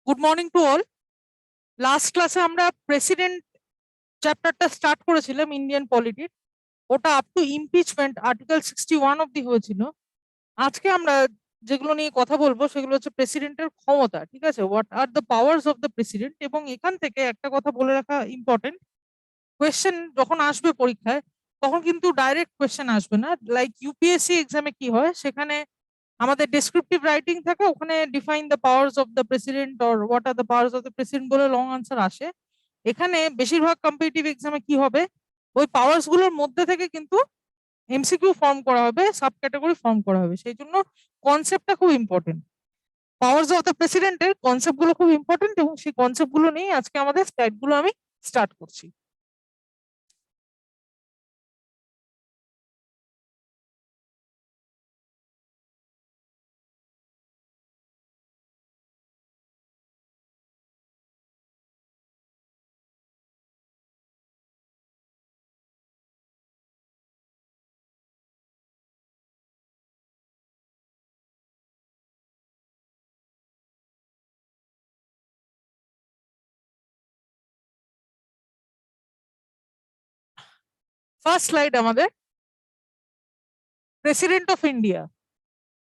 Good morning to all. Last ক্লাসে আমরা president চ্যাপ্টারটা স্টার্ট করেছিলাম ইন্ডিয়ান পলিটির। ওটা আপ টু ইমপিচমেন্ট আর্টিকেল 61 অব্দি হয়েছিল। আজকে আমরা যেগুলো নিয়ে কথা বলবো সেগুলো হচ্ছে প্রেসিডেন্টের ক্ষমতা, ঠিক আছে, what are the powers of the president. এবং এখান থেকে একটা কথা বলে রাখা ইম্পর্টেন্ট, কোয়েশ্চেন যখন আসবে পরীক্ষায় তখন কিন্তু ডাইরেক্ট কোয়েশ্চেন আসবে না। লাইক ইউপিএসসি এক্সামে কি হয়, সেখানে আমাদের ডেসক্রিপটিভ রাইটিং থাকে, ওখানে define the powers of the president or what are the powers of the president বলে লং আনসার আসে। এখানে বেশিরভাগ কম্পিটিটিভ এক্সামে কি হবে, ওই পাওয়ার্স গুলোর মধ্যে থেকে কিন্তু এমসিকিউ ফর্ম করা হবে, সাব ক্যাটাগরি ফর্ম করা হবে। সেই জন্য কনসেপ্টটা খুব ইম্পর্টেন্ট। পাওয়ার্স অফ দ্য প্রেসিডেন্টের কনসেপ্ট গুলো খুব ইম্পর্টেন্ট, এবং সেই কনসেপ্ট গুলো নিয়ে আজকে আমাদের স্লাইড গুলো আমি স্টার্ট করছি। ফার্স্ট স্লাইড আমাদের প্রেসিডেন্ট অফ ইন্ডিয়া।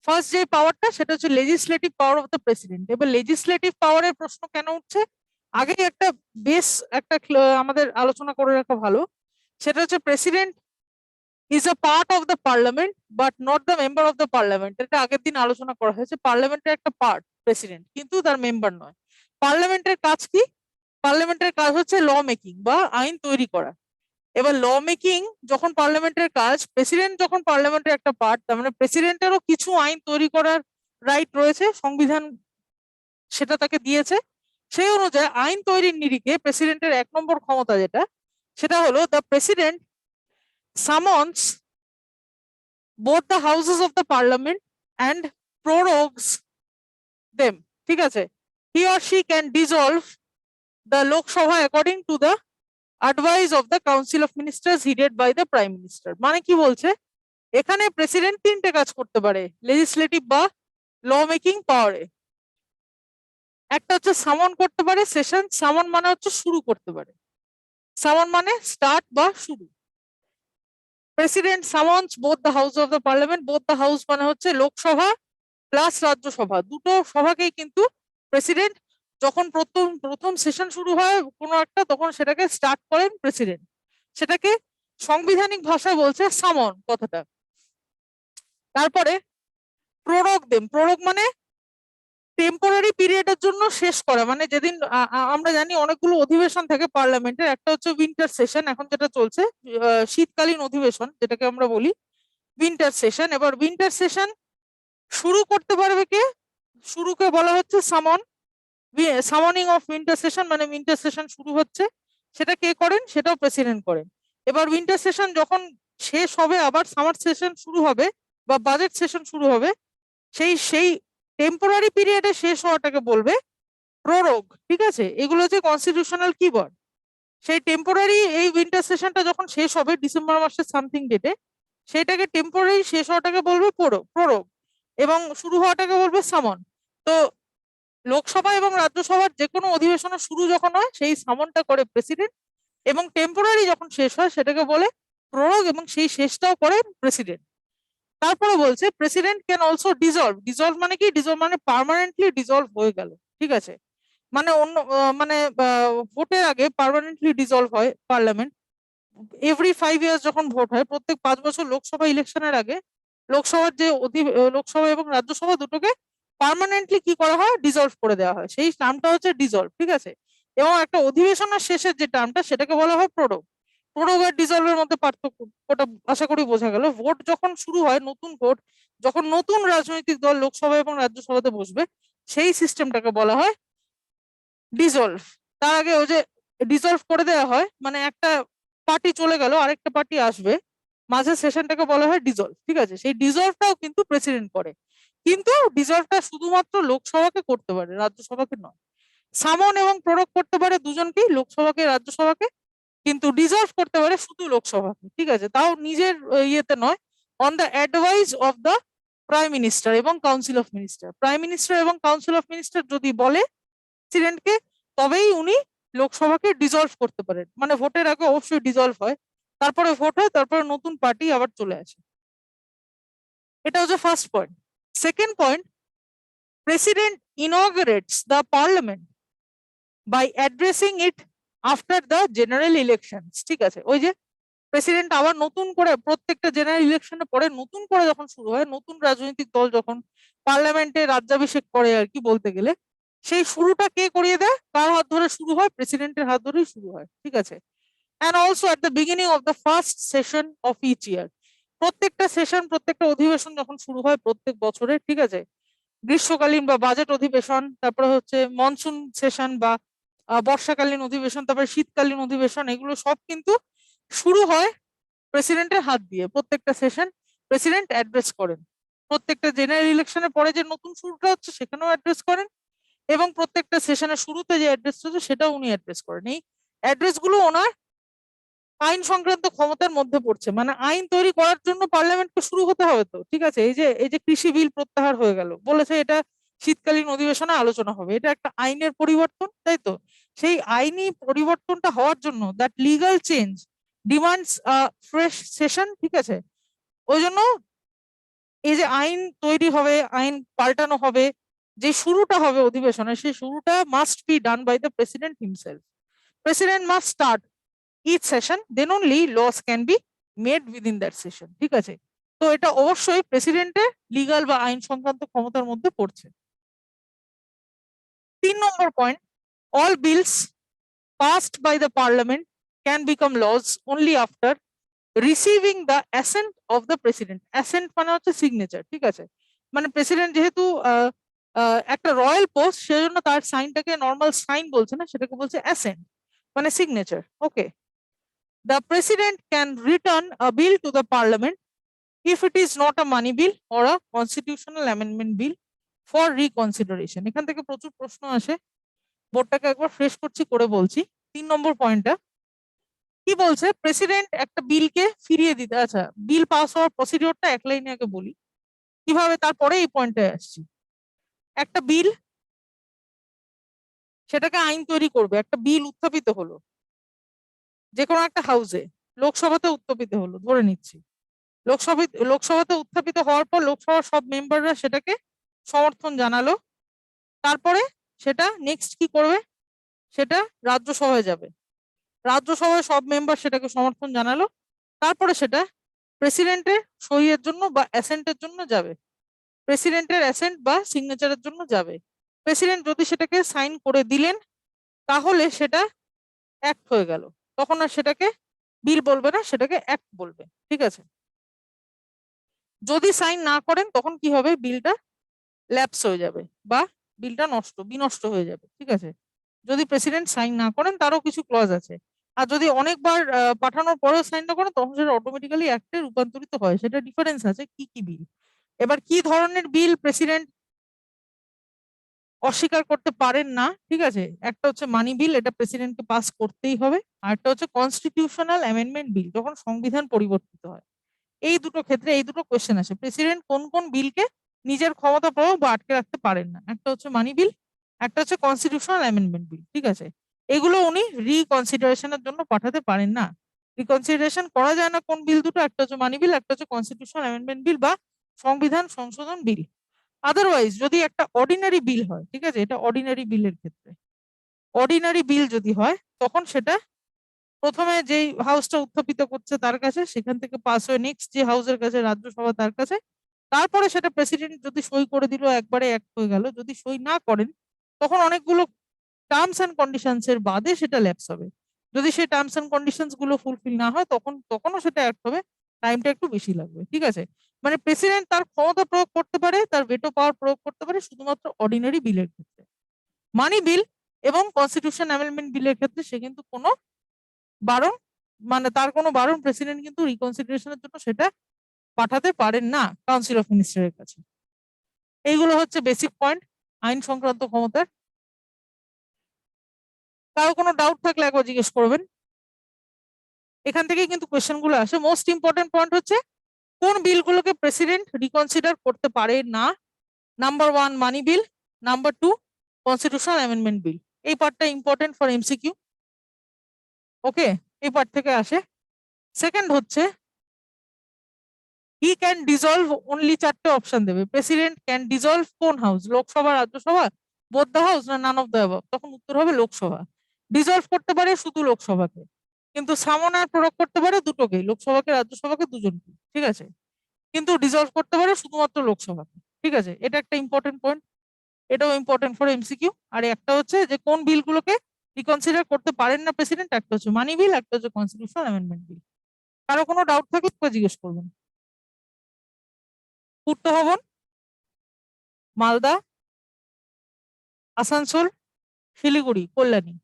ফার্স্ট যে পাওয়ারটা সেটা হচ্ছে legislative power of the president. এবার লেজিসলেটিভ পাওয়ারের প্রশ্ন কেন উঠছে, আগে একটা বেস আমাদের আলোচনা করে রাখা ভালো। সেটা হচ্ছে president is a part of the parliament but not the member of the parliament. এটা আগের দিন আলোচনা করা হয়েছে, পার্লামেন্টের একটা পার্ট প্রেসিডেন্ট, কিন্তু তার মেম্বার নয়। পার্লামেন্টের কাজ কি? পার্লামেন্টের কাজ হচ্ছে ল মেকিং বা আইন তৈরি করা। এবার ল মেকিং যখন পার্লামেন্টের কাজ, প্রেসিডেন্ট যখন পার্লামেন্টের একটা পার্ট, তার মানে প্রেসিডেন্টেরও কিছু আইন তৈরি করার রাইট রয়েছে, সংবিধান সেটা তাকে দিয়েছে। সেই অনুযায়ী আইন তৈরির নিরিখে প্রেসিডেন্টের 1 নম্বর ক্ষমতা যেটা, সেটা হলো the president summons both the houses of the parliament and prorogues them. ঠিক আছে, he or she can dissolve the Lok Sabha according to the advice of the council of ministers headed by the prime minister. মানে কি বলছে, এখানে president 3টে কাজ করতে পারে লেজিসলেটিভ বা ল মেকিং পাওয়ারে। একটা হচ্ছে সামন করতে পারে, সেশন সামন মানে হচ্ছে শুরু করতে পারে, সামন মানে স্টার্ট বা শুরু। President summons both the house of the parliament, both the house মানে হচ্ছে লোকসভা প্লাস রাজ্যসভা, দুটো সভাকেই কিন্তু প্রেসিডেন্ট যখন প্রথম প্রথম সেশন শুরু হয় কোনো একটা, তখন সেটাকে স্টার্ট করেন প্রেসিডেন্ট। সেটাকে সাংবিধানিক ভাষায় বলছে সামন কথাটা। তারপরে প্রোরোগ দেম, প্রোরোগ মানে টেম্পোরারি পিরিয়ডের জন্য শেষ করা, মানে যেদিন আমরা জানি অনেকগুলো অধিবেশন থাকে পার্লামেন্টের, একটা হচ্ছে উইন্টার সেশন, এখন যেটা চলছে শীতকালীন অধিবেশন যেটাকে আমরা বলি উইন্টার সেশন। এবার উইন্টার সেশন শুরু করতে পারবে কে? শুরুকে বলা হচ্ছে সামন, সামনিং অফ উইন্টার সেশন, মানে উইন্টার সেশন শুরু হচ্ছে, সেটা কে করেন? সেটাও প্রেসিডেন্ট করেন। এবার উইন্টার সেশন যখন শেষ হবে, আবার সামার সেশন শুরু হবে বা বাজেট সেশন শুরু হবে, সেই সেই টেম্পোরারি পিরিয়ডে শেষ হওয়াটাকে বলবে প্রোরোগ। ঠিক আছে, এগুলো হচ্ছে কনস্টিটিউশনাল কিওয়ার্ড। সেই টেম্পোরারি এই উইন্টার সেশনটা যখন শেষ হবে ডিসেম্বর মাসের সামথিং ডেটে, সেটাকে টেম্পোরারি শেষ হওয়াটাকে বলবে প্রোরোগ, এবং শুরু হওয়াটাকে বলবে সামন। তো লোকসভা এবং রাজ্যসভার যে কোনো অধিবেশনের শুরু যখন হয় সেই সামনটা করে প্রেসিডেন্ট, এবং টেম্পোরারি যখন শেষ হয় সেটাকে বলে প্রোরোগ, এবং সেই শেষটাও করেন প্রেসিডেন্ট। তারপরে বলছে president can also dissolved. Dissolved মানে কি? ডিজলভ মানে পার্মানেন্টলি ডিজলভ হয়ে গেল। ঠিক আছে, মানে অন্য মানে ভোটের আগে পার্মানেন্টলি ডিজলভ হয় পার্লামেন্ট। এভরি 5 ইয়ার্স যখন ভোট হয়, প্রত্যেক 5 বছর লোকসভা ইলেকশনের আগে লোকসভার যে লোকসভা এবং রাজ্যসভা দুটোকে পার্মানেন্টলি কি করা হয়? ডিজলভ করে দেওয়া হয়, সেই টার্মটা হচ্ছে ডিজলভ। ঠিক আছে, এবং একটা অধিবেশনের শেষের যে টার্মটা সেটাকে বলা হয় প্রোরোগ। প্রোরোগ আর ডিজলভের মধ্যে পার্থক্য ওটা আশা করি বোঝা গেল। ভোট যখন শুরু হয়, নতুন ভোট, যখন নতুন রাজনৈতিক দল লোকসভা এবং রাজ্যসভাতে বসবে, সেই সিস্টেমটাকে বলা হয় ডিজলভ। তার আগে ওই যে ডিজলভ করে দেওয়া হয়, মানে একটা পার্টি চলে গেল আরেকটা পার্টি আসবে, মাঝের সেশনটাকে বলা হয় ডিজলভ। ঠিক আছে, সেই ডিজলভটাও কিন্তু প্রেসিডেন্ট করে, কিন্তু ডিজলভটা শুধুমাত্র লোকসভাকে করতে পারে, রাজ্যসভাকে নয়। সামন এবং প্রোরোগ করতে পারে দুজনকেই, লোকসভাকে রাজ্যসভাকে, কিন্তু ডিজলভ করতে পারে শুধু লোকসভাকে। ঠিক আছে, তাও নিজের ইয়েতে নয়, on the advice of the prime minister এবং council of minister. Prime minister এবং কাউন্সিল অফ মিনিস্টার যদি বলে প্রেসিডেন্টকে, তবেই উনি লোকসভাকে ডিসলভ করতে পারেন। মানে ভোটের আগে অবশ্যই ডিসলভ হয়, তারপরে ভোট হয়, তারপরে নতুন পার্টি আবার চলে আসে। এটা হচ্ছে first point. Second point, president inaugurates the parliament by addressing it after the general elections। ঠিক আছে, ওই যে প্রেসিডেন্ট আবার নতুন করে প্রত্যেকটা জেনারেল ইলেকশনের পরে নতুন করে যখন শুরু হয়, নতুন রাজনৈতিক দল যখন পার্লামেন্টে রাজ্যাভিষেক করে আর কি বলতে গেলে, সেই শুরুটা কে করিয়ে দেয়, কার হাত ধরে শুরু হয়? প্রেসিডেন্টের হাত ধরেই শুরু হয়। ঠিক আছে, and also at the beginning of the first session of each year. প্রত্যেকটা সেশন, প্রত্যেকটা অধিবেশন যখন শুরু হয় প্রত্যেক বছরে, ঠিক আছে, গ্রীষ্মকালীন বা বাজেট অধিবেশন, তারপরে হচ্ছে মনসুন সেশন বা বর্ষাকালীন অধিবেশন, তারপরে শীতকালীন অধিবেশন, এগুলো সব কিন্তু শুরু হয় প্রেসিডেন্টের হাত দিয়ে। প্রত্যেকটা সেশন প্রেসিডেন্ট অ্যাড্রেস করেন। প্রত্যেকটা জেনারেল ইলেকশনের পরে যে নতুন শুরুটা হচ্ছে সেখানেও অ্যাড্রেস করেন, এবং প্রত্যেকটা সেশনের শুরুতে যে অ্যাড্রেস হচ্ছে সেটাও উনি অ্যাড্রেস করেন। এই অ্যাড্রেস গুলো ওনার আইন সংক্রান্ত ক্ষমতার মধ্যে পড়ছে। মানে আইন তৈরি করার জন্য পার্লামেন্টকে শুরু হতে হবে তো। ঠিক আছে, এই যে কৃষি বিল প্রত্যাহার হয়ে গেল, বলেছে এটা শীতকালীন অধিবেশনে আলোচনা হবে, এটা একটা আইনের পরিবর্তন, তাই তো? সেই আইনি পরিবর্তনটা হওয়ার জন্য that legal change demands fresh session. ঠিক আছে, ওই জন্য এই যে আইন তৈরি হবে, আইন পাল্টানো হবে, যে শুরুটা হবে অধিবেশনের, সেই শুরুটা must be done by the president himself. President must start each session, then only laws can be made within that session. ঠিক আছে, তো এটা অবশ্যই প্রেসিডেন্টের লিগাল বা আইন সংক্রান্ত ক্ষমতার মধ্যে পড়ছে। 3 নম্বর point, all bills passed by the parliament can become laws only after receiving the assent of the president. Assent মানে হচ্ছে সিগনেচার। ঠিক আছে, মানে প্রেসিডেন্ট যেহেতু একটা রয়্যাল পোস্ট, সেজন্য তার সাইনটাকে নর্মাল সাইন বলছে না, সেটাকে বলছে অ্যাসেন্ট, মানে signature. Okay, the president can return a bill to the parliament if it is not a money bill or a constitutional amendment bill for reconsideration। এখান থেকে প্রচুর প্রশ্ন আসে, বোর্ডটাকে একবার ফ্রেশ করছি করে বলছি। 3 নম্বর পয়েন্টটা কি বলছে, প্রেসিডেন্ট একটা বিলকে ফিরিয়ে দিতে। আচ্ছা, বিল পাস হওয়ার প্রসিডিওরটা এক লাইনে আগে বলি কিভাবে, তারপরে এই পয়েন্টে আসছি। একটা বিল, সেটাকে আইন তৈরি করবে। একটা বিল উত্থাপিত হলো যে কোনো একটা হাউসে, লোকসভাতে উত্থাপিত হলো ধরে নিচ্ছি, লোকসভাতে উত্থাপিত হওয়ার পর লোকসভার সব মেম্বাররা সেটাকে সমর্থন জানালো। তারপরে সেটা নেক্সট কি করবে, সেটা রাজ্যসভায় যাবে। রাজ্যসভায় সব মেম্বার সেটাকে সমর্থন জানালো, তারপরে সেটা প্রেসিডেন্টের সইয়ের জন্য বা অ্যাসেন্টের জন্য যাবে। প্রেসিডেন্টের অ্যাসেন্ট বা সিগনেচারের জন্য যাবে। প্রেসিডেন্ট যদি সেটাকে সাইন করে দিলেন, তাহলে সেটা অ্যাক্ট হয়ে গেল। তখন আর সেটাকে বিল বলবে না, সেটাকে অ্যাক্ট বলবে। ঠিক আছে, যদি সাইন না করেন তখন কি হবে, বিলটা ল্যাপস হয়ে যাবে বা বিলটা বিনষ্ট হয়ে যাবে। ঠিক আছে, যদি প্রেসিডেন্ট সাইন না করেন, তারও কিছু ক্লজ আছে। আর যদি অনেকবার পাঠানোর পরেও সাইন না করেন, তখন সেটা অটোমেটিক্যালি অ্যাক্টে রূপান্তরিত হয়। সেটা ডিফারেন্স আছে কি কি বিল। এবার কি ধরনের বিল প্রেসিডেন্ট অস্বীকার করতে পারেন না, ঠিক আছে, একটা হচ্ছে মানি বিল, এটা প্রেসিডেন্টকে পাস করতেই হবে। আর একটা হচ্ছে কনস্টিটিউশনাল অ্যামেন্ডমেন্ট বিল, যখন সংবিধান পরিবর্তিত হয়। এই দুটো ক্ষেত্রে এই দুটো কোয়েশ্চেন আসে, প্রেসিডেন্ট কোন কোন বিলকে নিজের ক্ষমতা প্রয়োগ বা আটকে রাখতে পারেন না। একটা হচ্ছে মানি বিল, একটা হচ্ছে কনস্টিটিউশনাল অ্যামেন্ডমেন্ট বিল। ঠিক আছে, এগুলো উনি রিকনসিডারেশনের জন্য পাঠাতে পারেন না। রিকনসিডারেশন করা যায় না কোন বিল দুটো, একটা হচ্ছে মানি বিল, একটা হচ্ছে কনস্টিটিউশনাল অ্যামেন্ডমেন্ট বিল বা সংবিধান সংশোধন বিল। আদারওয়াইজ যদি একটা অর্ডিনারি বিল হয়, ঠিক আছে, এটা অর্ডিনারি বিলের ক্ষেত্রে, অর্ডিনারি বিল যদি হয় তখন সেটা প্রথমে যেই হাউসটা উত্থাপিত করছে তার কাছে, সেখান থেকে পাস হয়ে নেক্সট যে হাউসের কাছে, রাজ্যসভা, তার কাছে, তারপরে সেটা প্রেসিডেন্ট যদি সই করে দিল, একবারে অ্যাক্ট হয়ে গেল। যদি সই না করেন, তখন অনেকগুলো টার্মস এন্ড কন্ডিশনস এর বাদে সেটা ল্যাপস হবে। যদি সেই টার্মস এন্ড কন্ডিশনস গুলো ফুলফিল না হয়, তখনও সেটা অ্যাক্ট হবে, টাইমটা একটু বেশি লাগবে। ঠিক আছে, মানে প্রেসিডেন্ট তার ক্ষমতা প্রয়োগ করতে পারে, তার ভেটো পাওয়ার প্রয়োগ করতে পারে শুধুমাত্র অর্ডিনারি বিলের ক্ষেত্রে। মানি বিল এবং কনস্টিটিউশন অ্যামেন্ডমেন্ট বিলের ক্ষেত্রে সে কিন্তু কোনো বারণ, মানে তার কোনো বারণ প্রেসিডেন্ট কিন্তু রিকনসিডারেশনের জন্য সেটা পাঠাতে পারেন না কাউন্সিল অফ মিনিস্টারের কাছে। এইগুলো হচ্ছে বেসিক পয়েন্ট আইন সংক্রান্ত ক্ষমতার। কারো কোনো ডাউট থাকলে একবার জিজ্ঞেস করবেন। এখান থেকে কিন্তু কোয়েশ্চেন গুলো আসে। মোস্ট ইম্পর্টেন্ট পয়েন্ট হচ্ছে কোন বিলগুলোকে প্রেসিডেন্ট রিকনসিডার করতে পারে না। নাম্বার 1 মানি বিল, নাম্বার 2 কনস্টিটিউশনাল অ্যামেন্ডমেন্ট বিল। এই পার্টটা ইম্পর্টেন্ট ফর এমসিকিউ। ওকে, এই পার্ট থেকে আসে। সেকেন্ড হচ্ছে হি ক্যান ডিজলভ, অনলি চারটে অপশন দেবে। প্রেসিডেন্ট ক্যান ডিজলভ কোন house, Lok Sabha, Rajya Sabha, both the house, না নান অফ দ্য অ্যাবভ? তখন উত্তর হবে লোকসভা। ডিজলভ করতে পারে শুধু লোকসভাকে, কিন্তু সামন আর প্রয়োগ করতে পারে দুটোকেই, লোকসভাকে রাজ্যসভাকে দুজনকে, ঠিক আছে? কিন্তু ডিজলভ করতে পারে শুধুমাত্র লোকসভাকে, ঠিক আছে? এটা একটা ইম্পর্টেন্ট পয়েন্ট, এটাও ইম্পর্টেন্ট ফর এমসিকিউ। আর একটা হচ্ছে যে কোন বিলগুলোকে রিকনসিডার করতে পারেন না প্রেসিডেন্ট, একটা হচ্ছে মানি বিল, একটা হচ্ছে কনস্টিটিউশনাল অ্যামেন্ডমেন্ট বিল। কারো কোনো ডাউট থাকলে জিজ্ঞেস করবেন। পূর্ত ভবন, মালদা, আসানসোল, শিলিগুড়ি, কল্যাণী।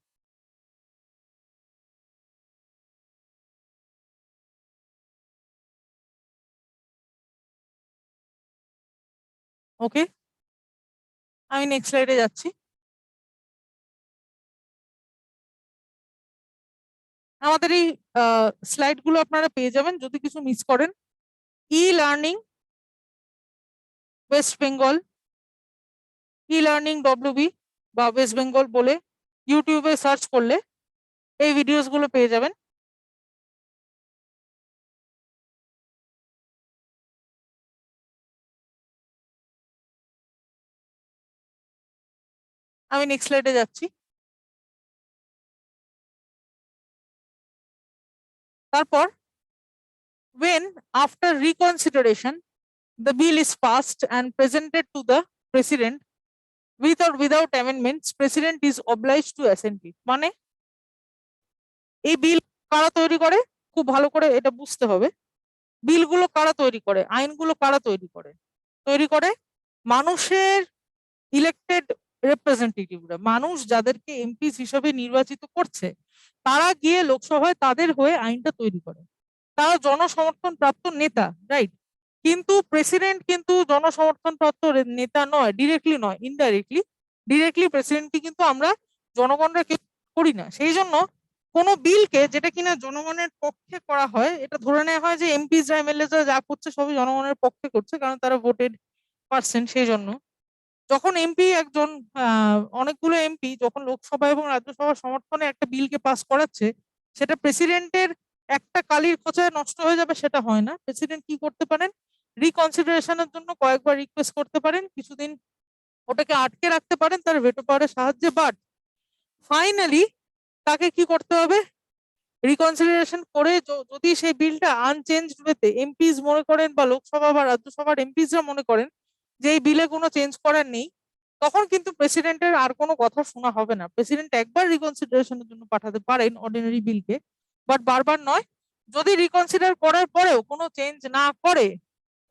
ওকে, আমি নেক্সট স্লাইডে যাচ্ছি। আমাদের এই স্লাইড গুলো আপনারা পেয়ে যাবেন যদি কিছু মিস করেন। E learning West Bengal, e learning WB বা ওয়েস্ট বেঙ্গল বলে ইউটিউবে সার্চ করলে এই ভিডিওস গুলো পেয়ে যাবেন। আমি নেক্সট স্লাইডে যাচ্ছি। তারপর when after reconsideration the bill is passed and presented to the president with or without amendments, president is obliged to assent it। মানে এই বিল কারা তৈরি করে, খুব ভালো করে এটা বুঝতে হবে। বিলগুলো কারা তৈরি করে, আইনগুলো কারা তৈরি করে? তৈরি করে মানুষের ইলেক্টেড রিপ্রেজেন্টেটিভরা, মানুষ যাদেরকে এমপি হিসেবে নির্বাচিত করছে, তারা গিয়ে লোকসভায় তাদের হয়ে আইনটা তৈরি করে। তারা জনসমর্থন প্রাপ্ত নেতা, রাইট? কিন্তু প্রেসিডেন্ট কিন্তু জনসমর্থন প্রাপ্ত নেতা নয়, ডিরেক্টলি নয়, ইনডাইরেক্টলি। ডিরেক্টলি প্রেসিডেন্টকে কিন্তু আমরা জনগণরা কেউ করি না। সেই জন্য কোনো বিলকে যেটা কিনা জনগণের পক্ষে করা হয়, এটা ধরে নেওয়া হয় যে এমপিরা এমএলএরা যা করছে সবই জনগণের পক্ষে করছে, কারণ তারা ভোটেড পার্সন। সেই জন্য যখন এমপি একজন অনেকগুলো এমপি যখন লোকসভা এবং রাজ্যসভার সমর্থনে একটা বিলকে পাস করাচ্ছে, সেটা প্রেসিডেন্টের একটা কালির খোঁচায় নষ্ট হয়ে যাবে সেটা হয় না। প্রেসিডেন্ট কি করতে পারেন, রিকনসিডারেশনের জন্য কয়েকবার রিকোয়েস্ট করতে পারেন, কিছুদিন ওটাকে আটকে রাখতে পারেন তার ভেটো পাওয়ারের সাহায্যে। বাট ফাইনালি তাকে কি করতে হবে, রিকনসিডারেশন করে যদি সেই বিলটা আনচেঞ্জ ওয়েতে এমপিস মনে করেন বা লোকসভা বা রাজ্যসভার এমপিসরা মনে করেন যে এই বিলে কোনো চেঞ্জ করার নেই, তখন কিন্তু প্রেসিডেন্টের আর কোনো কথা শোনা হবে না। প্রেসিডেন্ট একবার রিকনসিডারেশনের জন্য পাঠাতে পারেন অর্ডিনারি বিলকে, বাট বারবার নয়। যদি রিকনসিডার করার পরেও কোনো চেঞ্জ না করে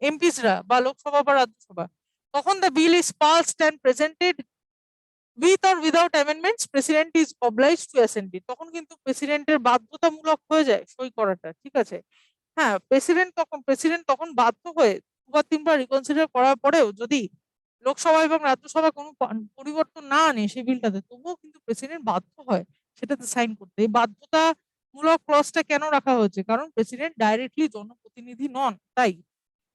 এমপিসরা বা লোকসভা বা রাজ্যসভা, তখন the bill is passed and presented with or without amendments, president is obliged to assent it। তখন কিন্তু প্রেসিডেন্টের বাধ্যতামূলক হয়ে যায় সই করাটা, ঠিক আছে? হ্যাঁ, প্রেসিডেন্ট তখন বাধ্য হয়ে দুবার তিনবার রিকনসিডার করার পরেও যদি লোকসভা এবং রাজ্যসভা কোনো পরিবর্তন না আনে সেই বিলটাতে, তবুও কিন্তু প্রেসিডেন্ট বাধ্য হয় সেটাতে সাইন করতে। এই বাধ্যতামূলক ক্লজটা কেন রাখা হয়েছে? কারণ প্রেসিডেন্ট ডাইরেক্টলি জনপ্রতিনিধি নন, তাই।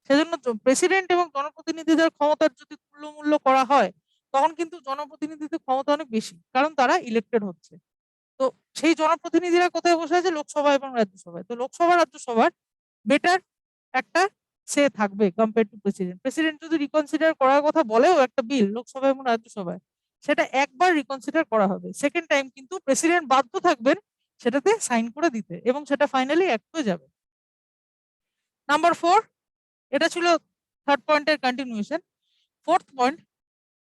সেজন্য প্রেসিডেন্ট এবং জনপ্রতিনিধিদের ক্ষমতার যদি তুল্যমূল্য করা হয়, তখন কিন্তু জনপ্রতিনিধিদের ক্ষমতা অনেক বেশি, কারণ তারা ইলেক্টেড হচ্ছে। তো সেই জনপ্রতিনিধিরা কোথায় বসে আছে? লোকসভা এবং রাজ্যসভায়। তো লোকসভা রাজ্যসভার বেটার একটা সে থাকবে কম্পেয়ার টু প্রেসিডেন্ট। প্রেসিডেন্ট যদি রিকনসিডার করার কথা বলেও একটা বিল লোকসভা এবং রাজ্যসভায়, সেটা একবার রিকনসিডার করা হবে, সেকেন্ড টাইম কিন্তু প্রেসিডেন্ট বাধ্য থাকবেন সেটাতে সাইন করে দিতে, এবং সেটা ফাইনালি অ্যাক্ট হয়ে যাবে। নাম্বার 4, এটা ছিল থার্ড পয়েন্টের continuation. Fourth point,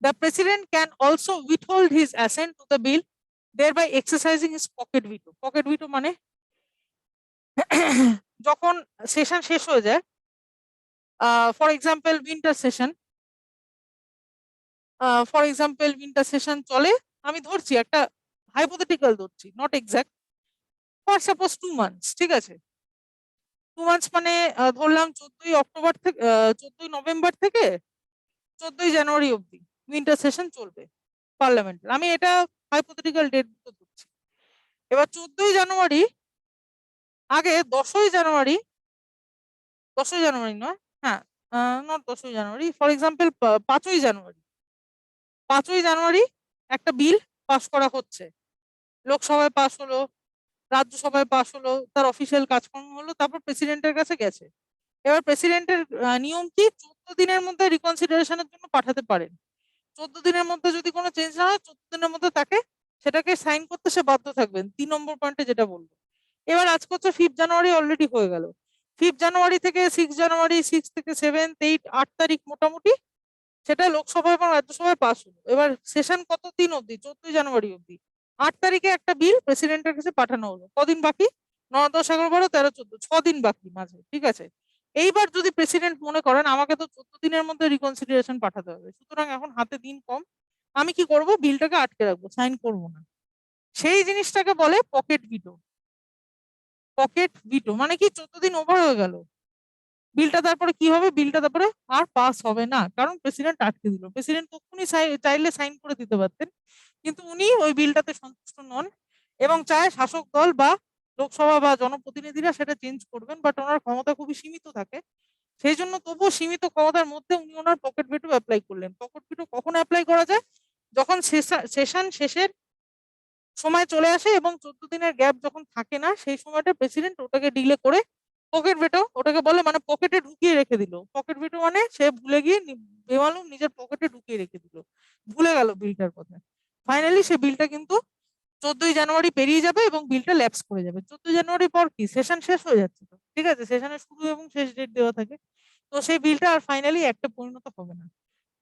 the president can also withhold his assent to the bill, thereby exercising his pocket veto। pocket veto মানে যখন সেশন শেষ হয়ে যায়, ফর এক্সাম্পল উইন্টার সেশন চলে, আমি ধরছি একটা হাইপোথেটিক্যাল ধরছি, not exact, for suppose 2 months, ঠিক আছে? 2 মান্থস মানে ধরলাম 14ই অক্টোবর থেকে 14ই নভেম্বর থেকে 14ই জানুয়ারি অব্দি উইন্টার সেশন চলবে পার্লামেন্টের। আমি এটা হাইপোথেটিক্যাল ডেট ধরছি। এবার 14ই জানুয়ারি আগে 10ই জানুয়ারি, 10ই জানুয়ারি নয়, হ্যাঁ, নট 10ই জানুয়ারি, ফর এক্সাম্পল 5ই জানুয়ারি একটা বিল পাস করা হচ্ছে, লোকসভায় পাস হলো, রাজ্যসভায় পাস হলো, তার অফিসিয়াল কাজকর্ম হলো, তারপর প্রেসিডেন্টের কাছে গেছে। এবার প্রেসিডেন্টের নিয়ম কি, 14 দিনের মধ্যে রিকনসিডারেশনের জন্য পাঠাতে পারেন। 14 দিনের মধ্যে যদি কোনো চেঞ্জ না হয়, 14 দিনের মধ্যে তাকে সেটাকে সাইন করতে সে বাধ্য থাকবেন, 3 নম্বর পয়েন্টে যেটা বলবো। এবার আজকে হচ্ছে 5 জানুয়ারি, অলরেডি হয়ে গেল। 5 জানুয়ারি থেকে 6 জানুয়ারি, 6 থেকে 7, 8, 8 তারিখ মোটামুটি সেটা লোকসভা এবং রাজ্যসভায় পাস হলো। এবার সেশন কত দিন অব্দি, 14 জানুয়ারি অব্দি। 8 তারিখে একটা বিল প্রেসিডেন্টের কাছে পাঠানো হলো, কদিন বাকি, 9, 10, 11, 12, 13, 14, 6 দিন বাকি মাঝে, ঠিক আছে। এইবার যদি প্রেসিডেন্ট মনে করেন আমাকে তো 14 দিনের মধ্যে রিকনসিডারেশন পাঠাতে হবে, সুতরাং এখন হাতে দিন কম, আমি কি করব, বিলটাকে আটকে রাখবো, সাইন করব না। সেই জিনিসটাকে বলে পকেট ভিটো। পকেট ভিটো মানে কি, 14 দিন ওভার হয়ে গেল, বিলটা তারপরে কি হবে, বিলটা তারপরে আর পাস হবে না, কারণ প্রেসিডেন্ট আটকে দিল। প্রেসিডেন্ট তখনই চাইলে সাইন করে দিতে পারতেন, কিন্তু উনি ওই বিলটাতে সন্তুষ্ট নন এবং চায় শাসক দল বা লোকসভা বা জনপ্রতিনিধিরা সেটা চেঞ্জ করবেন, বাট ওনার ক্ষমতা খুবই সীমিত থাকে। সেই জন্য তবুও সীমিত ক্ষমতার মধ্যে উনি ওনার পকেট ভেটো অ্যাপ্লাই করলেন। পকেট ভেটো কখন অ্যাপ্লাই করা যায়, যখন সেশন শেষের সময় চলে আসে এবং 14 দিনের গ্যাপ যখন থাকে না, সেই সময়টা প্রেসিডেন্ট ওটাকে ডিলে করে পকেট ভেটো ওটাকে বলে, মানে পকেটে ঢুকিয়ে রেখে দিল। পকেট ভেটো মানে সে ভুলে গিয়ে বেমালুম নিজের পকেটে ঢুকিয়ে রেখে দিল, ভুলে গেল বিলটার কথা। ফাইনালি সে বিলটা কিন্তু 14 জানুয়ারি পেরিয়ে যাবে এবং বিলটা ল্যাপস করে যাবে। 14 জানুয়ারি পর কি, সেশন শেষ হয়ে যাচ্ছে তো, ঠিক আছে, সেশনের শুরু এবং শেষ ডেট দেওয়া থাকে, তো সেই বিলটা আর ফাইনালি একটা পরিণত হবে না।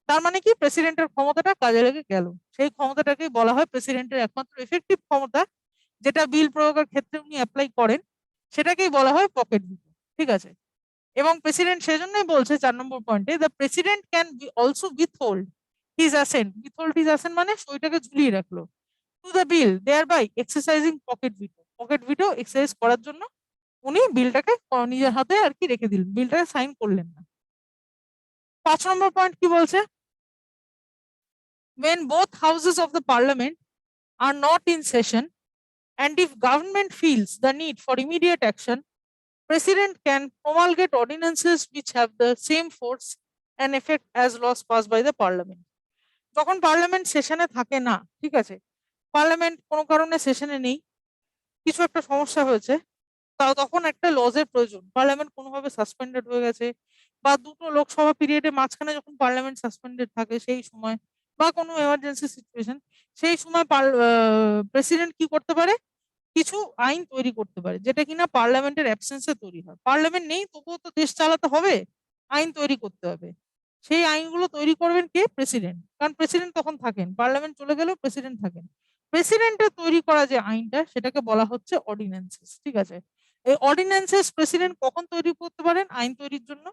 তার মানে কি, প্রেসিডেন্টের ক্ষমতাটা কাজে লেগে গেল। সেই ক্ষমতাটাকেই বলা হয় প্রেসিডেন্টের একমাত্র এফেক্টিভ ক্ষমতা, যেটা বিল প্রয়োগের ক্ষেত্রে উনি অ্যাপ্লাই করেন, সেটাকেই বলা হয় পকেট ভিটো, ঠিক আছে। এবং প্রেসিডেন্ট সেজন্যই বলছে 4 নম্বর পয়েন্টে, the president can also withhold his assent. Withhold his assent মানে ওইটাকে ঝুলিয়ে রাখলো, to the bill, thereby exercising pocket veto. Pocket veto exercise করার জন্য উনি বিলটাকে নিজের হাতে আর কি রেখে দিলেন, বিলটাকে সাইন করলেন না। 5 নম্বর পয়েন্ট কি বলছে, when both houses of the parliament are not in session and if government feels the need for immediate action, president can promulgate ordinances which have the same force and effect as laws passed by the parliament. যখন parliament সেশনে থাকে না, ঠিক আছে, parliament কোনো কারণে সেশনে নেই, কিছু একটা সমস্যা হয়েছে, তাও তখন একটা লজের প্রয়োজন, পার্লামেন্ট কোনোভাবে সাসপেন্ডেড হয়ে গেছে, বা দুটো লোকসভা পিরিয়ডের মাঝখানে যখন পার্লামেন্ট সাসপেন্ডেড থাকে সেই সময়, বা কোনো এমার্জেন্সি সিচুয়েশন, সেই সময় প্রেসিডেন্ট কি করতে পারে, কিছু আইন তৈরি করতে পারে, যেটা কিনা পার্লামেন্টের অ্যাবসেন্সে তৈরি হয়। পার্লামেন্ট নেই তবুও তো দেশ চালাতে হবে, আইন তৈরি করতে হবে। সেই আইনগুলো তৈরি করবেন কে, প্রেসিডেন্ট, কারণ প্রেসিডেন্ট তখন থাকেন, পার্লামেন্ট চলে গেলেও প্রেসিডেন্ট থাকেন। প্রেসিডেন্টের তৈরি করা যে আইনটা সেটাকে বলা হচ্ছে অর্ডিন্যান্সেস, ঠিক আছে। এই অর্ডিন্যান্সেস প্রেসিডেন্ট কখন তৈরি করতে পারেন আইন তৈরির জন্য,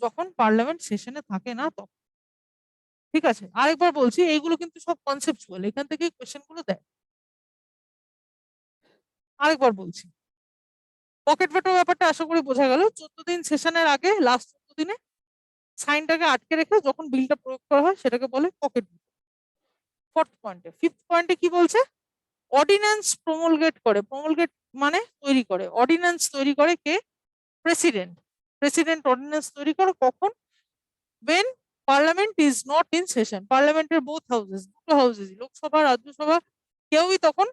যখন পার্লামেন্ট সেশনে থাকে না তখন, ঠিক আছে। আরেকবার বলছি, এইগুলো কিন্তু সব কনসেপচুয়াল, এখান থেকে কোয়েশ্চেন গুলো দেয়। আরেকবার বলছি, পকেট ভেটো ব্যাপারটা আশা করি বোঝা গেল। 14 দিন সেশনের আগে, লাস্ট 14 দিনে সাইনটাকে আটকে রেখে যখন বিলটা প্রয়োগ করা হয় সেটাকে বলে পকেট ভেটো। ফিফথ পয়েন্টে কি বলছে, অর্ডিন্যান্স প্রমুলগেট করে, প্রমুলগেট মানে তৈরি করে, অর্ডিন্যান্স তৈরি করে কে, প্রেসিডেন্ট। প্রেসিডেন্ট অর্ডিন্যান্স তৈরি করে কখন, when parliament is not in session, পার্লামেন্টের বোথ হাউসেস, দুটো হাউসেস, লোকসভা রাজ্যসভা, কেউই তখন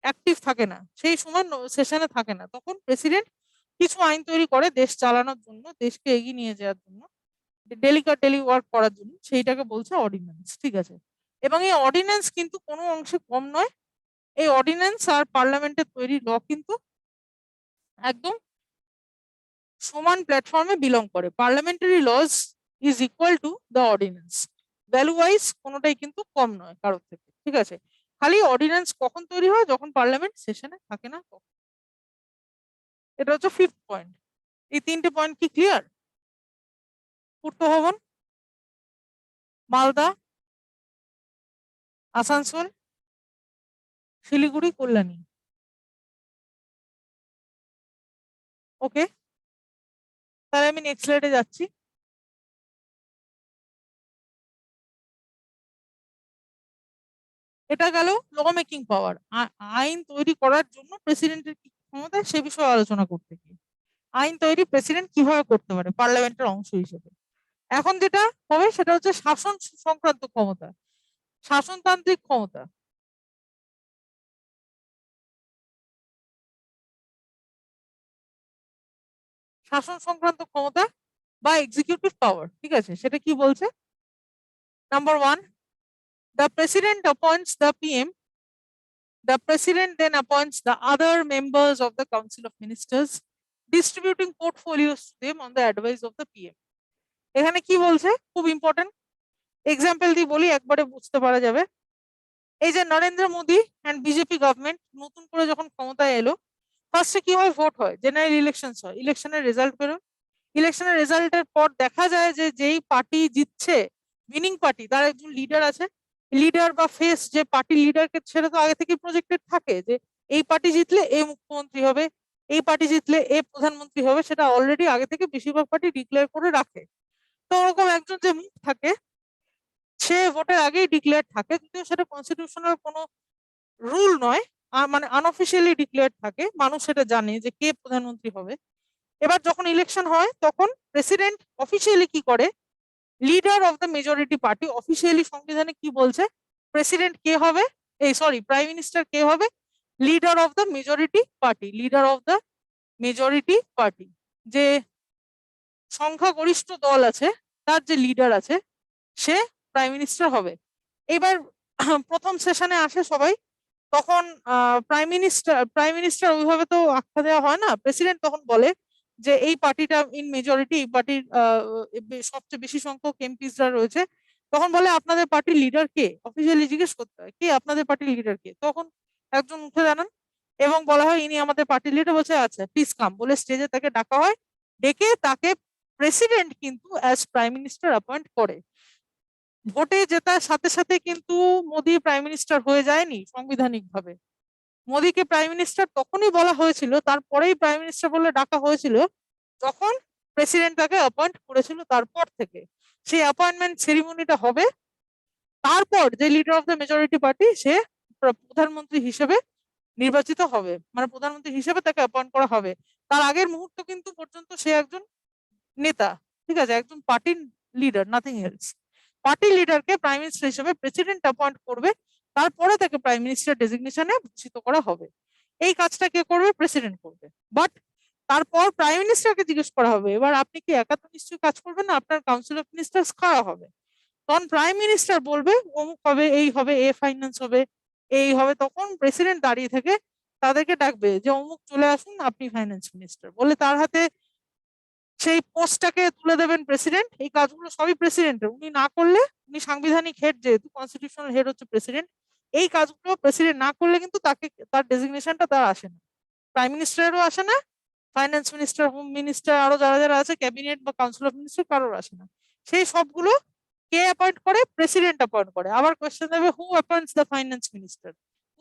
অ্যাক্টিভ থাকে না, সেই সময় সেশনে থাকে না, তখন প্রেসিডেন্ট কিছু আইন তৈরি করে দেশ চালানোর জন্য, দেশকে এগিয়ে নিয়ে যাওয়ার জন্য, ডেলি ওয়ার্ক করার জন্য, সেইটাকে বলছে অর্ডিন্যান্স, ঠিক আছে। এবং এই অর্ডিন্যান্স কিন্তু কোনো অংশে কম নয়, এই অর্ডিন্যান্স আর পার্লামেন্টের তৈরি ল কিন্তু একদম সমান প্ল্যাটফর্মে বিলং করে। Parliamentary laws is equal to the ordinance, value wise কোনোটাই কিন্তু কম নয় কারোর থেকে, ঠিক আছে। খালি অর্ডিন্যান্স কখন তৈরি হয়, যখন পার্লামেন্ট সেশনে থাকে না তখন। এটা হচ্ছে ফিফথ পয়েন্ট। এই 3টে পয়েন্ট কি ক্লিয়ার? পূর্ত ভবন, মালদা, আসানসোল, শিলিগুড়ি, কল্যাণী, ওকে। তাহলে আমি নেক্সট স্লাইডে যাচ্ছি। এটা গেল ল মেকিং পাওয়ার, আইন তৈরি করার জন্য প্রেসিডেন্টের কি ক্ষমতা সে বিষয়ে আলোচনা করতে গিয়ে। আইন তৈরি প্রেসিডেন্ট কিভাবে করতে পারে পার্লামেন্টের অংশ হিসেবে। এখন যেটা হবে সেটা হচ্ছে শাসন সংক্রান্ত ক্ষমতা, শাসনতান্ত্রিক ক্ষমতা। শাসন সংক্রান্ত ক্ষমতা বা এক্সিকিউটিভ পাওয়ার, ঠিক আছে? সেটা কি বলছে? Number 1, the president appoints the PM. The president then appoints the other members of the council of ministers, distributing portfolios to them on the advice of the PM. এখানে কি বলছে? খুব ইম্পর্টেন্ট, এক্সাম্পল দিয়ে বলি, একবারে বুঝতে পারা যাবে। এই যে Narendra Modi and BJP government নতুন করে যখন ক্ষমতায় এলো, ফার্স্টে কি হয়? ভোট হয়, জেনারেল ইলেকশন হয়, ইলেকশনের রেজাল্ট বেরোয়। ইলেকশনের রেজাল্টের পর দেখা যায় যে যেই পার্টি জিতছে, উইনিং পার্টি, তার একজন লিডার আছে। লিডার বা ফেস, যে পার্টি লিডারকে ছেড়ে তো আগে থেকে প্রজেক্টেড থাকে যে এই পার্টি জিতলে এ মুখ্যমন্ত্রী হবে, এই পার্টি জিতলে এ প্রধানমন্ত্রী হবে, সেটা অলরেডি আগে থেকে বেশিরভাগ পার্টি ডিক্লেয়ার করে রাখে। তো ওরকম একজন যে মুখ থাকে, সে ভোটের আগেই ডিক্লেয়ার থাকে, যদিও সেটা কনস্টিটিউশনাল কোনো রুল নয়, মানে আনঅফিসিয়ালি ডিক্লেয়ার থাকে, মানুষ সেটা জানে যে কে প্রধানমন্ত্রী হবে। এবার যখন ইলেকশন হয় তখন প্রেসিডেন্ট অফিসিয়ালি কি করে? Leader of the majority party, officially সংবিধানে কি বলছে? প্রেসিডেন্ট কে হবে, এই সরি প্রাইম মিনিস্টার কে হবে? Leader of the majority party. Leader of the majority party, যে সংখ্যাগরিষ্ঠ দল আছে তার যে লিডার আছে সে প্রাইম মিনিস্টার হবে। এবার প্রথম সেশনে আসে সবাই, তখন প্রাইম মিনিস্টার ওইভাবে তো আখ্যা দেওয়া হয় না, প্রেসিডেন্ট তখন বলে যে এই পার্টিটা ইন মেজরিটি, এই পার্টির সবচেয়ে বেশি সংখ্যক এমপিসরা রয়েছে, তখন বলে আপনাদের পার্টির লিডার কে? অফিসিয়ালি জিজ্ঞেস করতে হয় কে আপনাদের পার্টির লিডার কে, তখন একজন উঠে দাঁড়ান এবং বলা হয় ইনি আমাদের পার্টির লিডার। বলছে আচ্ছা প্লিজ কাম, বলে স্টেজে তাকে ডাকা হয়, ডেকে তাকে প্রেসিডেন্ট কিন্তু অ্যাজ প্রাইম মিনিস্টার অ্যাপয়েন্ট করে। ভোটে জেতার সাথে সাথে কিন্তু মোদি প্রাইম মিনিস্টার হয়ে যায়নি সাংবিধানিক ভাবে। মোদিকে প্রাইম মিনিস্টার তখনই বলা হয়েছিল, তারপরেই প্রাইম মিনিস্টার বলে ডাকা হয়েছিল যখন প্রেসিডেন্ট তাকে অ্যাপয়েন্ট করেছিল। তারপর থেকে সেই অ্যাপয়েন্টমেন্ট সেরিমনিটা হবে, তারপর যে leader of the majority party সে প্রধানমন্ত্রী হিসেবে নির্বাচিত হবে, মানে প্রধানমন্ত্রী হিসেবে তাকে অ্যাপয়েন্ট করা হবে। তার আগের মুহূর্ত কিন্তু পর্যন্ত সে একজন নেতা, ঠিক আছে, একজন পার্টির লিডার, নাথিং এলস। পার্টি লিডারকে প্রাইম মিনিস্টার হিসেবে প্রেসিডেন্ট অ্যাপয়েন্ট করবে, তারপরে তাকে প্রাইম মিনিস্টার ডেজিগনেশনে ভূষিত করা হবে। এই কাজটা কে করবে? প্রেসিডেন্ট করবে। বাট তারপর প্রাইম মিনিস্টারকে জিজ্ঞেস করা হবে এবার আপনি কি একা তো নিশ্চয়ই কাজ করবেন না, আপনার কাউন্সিল অফ মিনিস্টার্স কারা হবে? তখন প্রাইম মিনিস্টার বলবে অমুক হবে, এই হবে, এ ফাইন্যান্স হবে, এই হবে। তখন প্রেসিডেন্ট দাঁড়িয়ে থেকে তাদেরকে ডাকবে যে অমুক চলে আসুন, আপনি ফাইন্যান্স মিনিস্টার, বলে তার হাতে সেই পোস্টটাকে তুলে দেবেন প্রেসিডেন্ট। এই কাজগুলো সবই প্রেসিডেন্টের, উনি না করলে, উনি সাংবিধানিক হেড, যেহেতু কনস্টিটিউশনাল হেড হচ্ছে প্রেসিডেন্ট, এই কাজগুলো প্রেসিডেন্ট না করলে কিন্তু তাকে, তার ডেজিগনেশনটা তার আসে না, প্রাইম মিনিস্টারেরও আসে না, ফাইন্যান্স মিনিস্টার, হোম মিনিস্টার, আরো যারা যারা আছে ক্যাবিনেট বা কাউন্সিল অফ মিনিস্টার, কারোর আসে না। সেই সবগুলো কে অ্যাপয়েন্ট করে? প্রেসিডেন্ট অ্যাপয়েন্ট করে। আবার কোয়েশ্চেন দেবে হু অ্যাপয়েন্টস দ্য ফাইন্যান্স মিনিস্টার,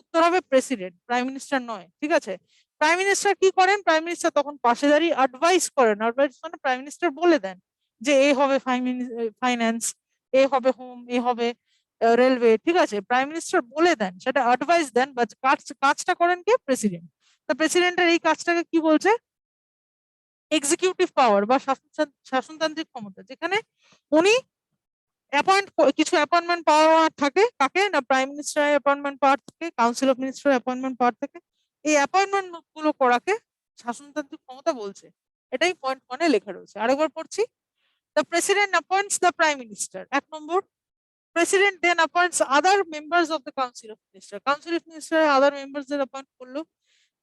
উত্তর হবে প্রেসিডেন্ট, প্রাইম মিনিস্টার নয়, ঠিক আছে? প্রাইম মিনিস্টার কি করেন? প্রাইম মিনিস্টার তখন পাশে দাঁড়িয়ে অ্যাডভাইস করেন। অ্যাডভাইস মানে প্রাইম মিনিস্টার বলে দেন যে এ হবে ফাইন্যান্স, এ হবে হোম, এ হবে রেলওয়ে, ঠিক আছে? প্রাইম মিনিস্টার বলে দেন, সেটা অ্যাডভাইস দেন, বা কাজটা করেন কে? প্রেসিডেন্ট। তো প্রেসিডেন্টের এই কাজটাকে কি বলছে? এক্সিকিউটিভ পাওয়ার বা শাসনতান্ত্রিক ক্ষমতা, যেখানে উনি কিছু অ্যাপয়েন্টমেন্ট পাওয়ার থাকে, কাকে না? প্রাইম মিনিস্টারের অ্যাপয়েন্টমেন্ট পাওয়ার থাকে, কাউন্সিল অফ মিনিস্টার অ্যাপয়েন্টমেন্ট পাওয়ার থাকে। এই অ্যাপয়েন্টমেন্ট গুলো করাকে শাসনতান্ত্রিক ক্ষমতা বলছে। এটাই পয়েন্ট 1-এ লেখা রয়েছে। আরেকবার পড়ছি, the president appoints the prime minister, 1 নম্বর। President then appoints other members of the council of minister, council of minister other মেম্বারদের অ্যাপয়েন্ট করলো।